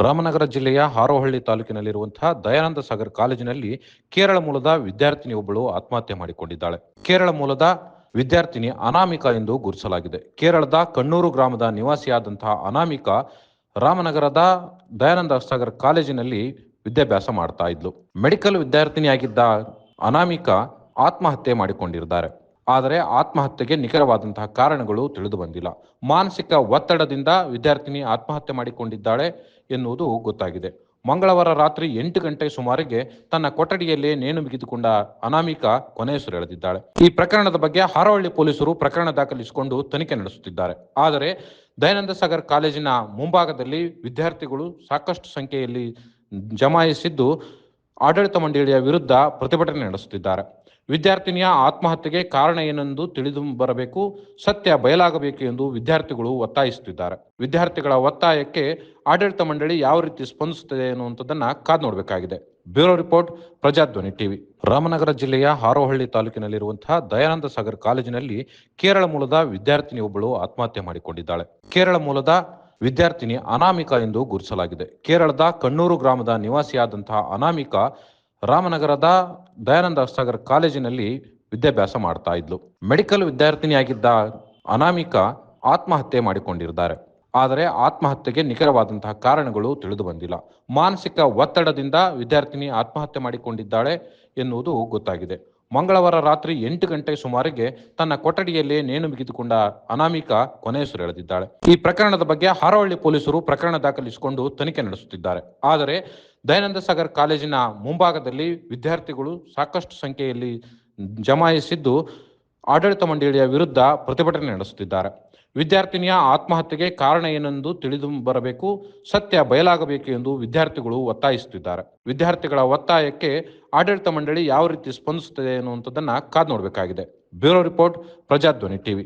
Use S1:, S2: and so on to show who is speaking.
S1: ರಾಮನಗರ ಜಿಲ್ಲೆಯ ಹಾರೋಹಳ್ಳಿ ತಾಲೂಕಿನಲ್ಲಿರುವಂತಹ ದಯಾನಂದ ಸಾಗರ್ ಕಾಲೇಜಿನಲ್ಲಿ ಕೇರಳ ಮೂಲದ ವಿದ್ಯಾರ್ಥಿನಿಯೊಬ್ಬಳು ಆತ್ಮಹತ್ಯೆ ಮಾಡಿಕೊಂಡಿದ್ದಾಳೆ. ಕೇರಳ ಮೂಲದ ವಿದ್ಯಾರ್ಥಿನಿ ಅನಾಮಿಕಾ ಎಂದು ಗುರುತಿಸಲಾಗಿದೆ. ಕೇರಳದ ಕಣ್ಣೂರು ಗ್ರಾಮದ ನಿವಾಸಿಯಾದಂತಹ ಅನಾಮಿಕಾ ರಾಮನಗರದ ದಯಾನಂದ ಸಾಗರ್ ಕಾಲೇಜಿನಲ್ಲಿ ವಿದ್ಯಾಭ್ಯಾಸ ಮಾಡ್ತಾ ಇದ್ಲು. ಮೆಡಿಕಲ್ ವಿದ್ಯಾರ್ಥಿನಿಯಾಗಿದ್ದ ಅನಾಮಿಕಾ ಆತ್ಮಹತ್ಯೆ ಮಾಡಿಕೊಂಡಿದ್ದಾರೆ. ಆದರೆ ಆತ್ಮಹತ್ಯೆಗೆ ನಿಖರವಾದಂತಹ ಕಾರಣಗಳು ತಿಳಿದು ಬಂದಿಲ್ಲ. ಮಾನಸಿಕ ಒತ್ತಡದಿಂದ ವಿದ್ಯಾರ್ಥಿನಿ ಆತ್ಮಹತ್ಯೆ ಮಾಡಿಕೊಂಡಿದ್ದಾಳೆ ಎನ್ನುವುದು ಗೊತ್ತಾಗಿದೆ. ಮಂಗಳವಾರ ರಾತ್ರಿ 8 ಗಂಟೆ ಸುಮಾರಿಗೆ ತನ್ನ ಕೊಠಡಿಯಲ್ಲೇ ನೇಣು ಬಿಗಿದುಕೊಂಡ ಅನಾಮಿಕಾ ಕೊನೆಯುಸಿರೆಳೆದಿದ್ದಾಳೆ. ಈ ಪ್ರಕರಣದ ಬಗ್ಗೆ ಹಾರೋಹಳ್ಳಿ ಪೊಲೀಸರು ಪ್ರಕರಣ ದಾಖಲಿಸಿಕೊಂಡು ತನಿಖೆ ನಡೆಸುತ್ತಿದ್ದಾರೆ. ಆದರೆ ದಯಾನಂದ ಸಾಗರ್ ಕಾಲೇಜಿನ ಮುಂಭಾಗದಲ್ಲಿ ವಿದ್ಯಾರ್ಥಿಗಳು ಸಾಕಷ್ಟು ಸಂಖ್ಯೆಯಲ್ಲಿ ಜಮಾಯಿಸಿದ್ದು ಆಡಳಿತ ಮಂಡಳಿಯ ವಿರುದ್ಧ ಪ್ರತಿಭಟನೆ ನಡೆಸುತ್ತಿದ್ದಾರೆ. ವಿದ್ಯಾರ್ಥಿನಿಯ ಆತ್ಮಹತ್ಯೆಗೆ ಕಾರಣ ಏನೆಂದು ತಿಳಿದು ಬರಬೇಕು, ಸತ್ಯ ಬಯಲಾಗಬೇಕು ಎಂದು ವಿದ್ಯಾರ್ಥಿಗಳು ಒತ್ತಾಯಿಸುತ್ತಿದ್ದಾರೆ. ವಿದ್ಯಾರ್ಥಿಗಳ ಒತ್ತಾಯಕ್ಕೆ ಆಡಳಿತ ಮಂಡಳಿ ಯಾವ ರೀತಿ ಸ್ಪಂದಿಸುತ್ತದೆ ಎನ್ನುವಂಥದ್ದನ್ನ ಕಾದು ನೋಡಬೇಕಾಗಿದೆ. Bureau report, Prajadhwani TV. Ramanagara ಜಿಲ್ಲೆಯ ಹಾರೋಹಳ್ಳಿ ತಾಲೂಕಿನಲ್ಲಿರುವಂತಹ ದಯಾನಂದ ಸಾಗರ್ ಕಾಲೇಜಿನಲ್ಲಿ ಕೇರಳ ಮೂಲದ ವಿದ್ಯಾರ್ಥಿನಿಯೊಬ್ಬಳು ಆತ್ಮಹತ್ಯೆ ಮಾಡಿಕೊಂಡಿದ್ದಾಳೆ. ಕೇರಳ ಮೂಲದ ವಿದ್ಯಾರ್ಥಿನಿ ಅನಾಮಿಕಾ ಎಂದು ಗುರುತಿಸಲಾಗಿದೆ. ಕೇರಳದ ಕಣ್ಣೂರು ಗ್ರಾಮದ ನಿವಾಸಿಯಾದಂತಹ ಅನಾಮಿಕಾ ರಾಮನಗರದ ದಯಾನಂದ ಸಾಗರ್ ಕಾಲೇಜಿನಲ್ಲಿ ವಿದ್ಯಾಭ್ಯಾಸ ಮಾಡ್ತಾ ಇದ್ಲು. ಮೆಡಿಕಲ್ ವಿದ್ಯಾರ್ಥಿನಿಯಾಗಿದ್ದ ಅನಾಮಿಕಾ ಆತ್ಮಹತ್ಯೆ ಮಾಡಿಕೊಂಡಿದ್ದಾರೆ. ಆದರೆ ಆತ್ಮಹತ್ಯೆಗೆ ನಿಖರವಾದಂತಹ ಕಾರಣಗಳು ತಿಳಿದು ಬಂದಿಲ್ಲ. ಮಾನಸಿಕ ಒತ್ತಡದಿಂದ ವಿದ್ಯಾರ್ಥಿನಿ ಆತ್ಮಹತ್ಯೆ ಮಾಡಿಕೊಂಡಿದ್ದಾಳೆ ಎನ್ನುವುದು ಗೊತ್ತಾಗಿದೆ. ಮಂಗಳವಾರ ರಾತ್ರಿ 8 ಗಂಟೆ ಸುಮಾರಿಗೆ ತನ್ನ ಕೊಠಡಿಯಲ್ಲೇ ನೇಣು ಬಿಗಿದುಕೊಂಡ ಅನಾಮಿಕಾ ಕೊನೆಯುಸಿರೆಳೆದಿದ್ದಾಳೆ. ಈ ಪ್ರಕರಣದ ಬಗ್ಗೆ ಹಾರೋಹಳ್ಳಿ ಪೊಲೀಸರು ಪ್ರಕರಣ ದಾಖಲಿಸಿಕೊಂಡು ತನಿಖೆ ನಡೆಸುತ್ತಿದ್ದಾರೆ. ಆದರೆ ದಯಾನಂದ ಸಾಗರ್ ಕಾಲೇಜಿನ ಮುಂಭಾಗದಲ್ಲಿ ವಿದ್ಯಾರ್ಥಿಗಳು ಸಾಕಷ್ಟು ಸಂಖ್ಯೆಯಲ್ಲಿ ಜಮಾಯಿಸಿದ್ದು ಆಡಳಿತ ಮಂಡಳಿಯ ವಿರುದ್ಧ ಪ್ರತಿಭಟನೆ ನಡೆಸುತ್ತಿದ್ದಾರೆ. ವಿದ್ಯಾರ್ಥಿನಿಯ ಆತ್ಮಹತ್ಯೆಗೆ ಕಾರಣ ಏನೆಂದು ತಿಳಿದು ಬರಬೇಕು, ಸತ್ಯ ಬಯಲಾಗಬೇಕು ಎಂದು ವಿದ್ಯಾರ್ಥಿಗಳು ಒತ್ತಾಯಿಸುತ್ತಿದ್ದಾರೆ. ವಿದ್ಯಾರ್ಥಿಗಳ ಒತ್ತಾಯಕ್ಕೆ ಆಡಳಿತ ಮಂಡಳಿ ಯಾವ ರೀತಿ ಸ್ಪಂದಿಸುತ್ತದೆ ಎನ್ನುವಂಥದ್ದನ್ನ ಕಾದು ನೋಡಬೇಕಾಗಿದೆ. Bureau report, Prajadhwani TV.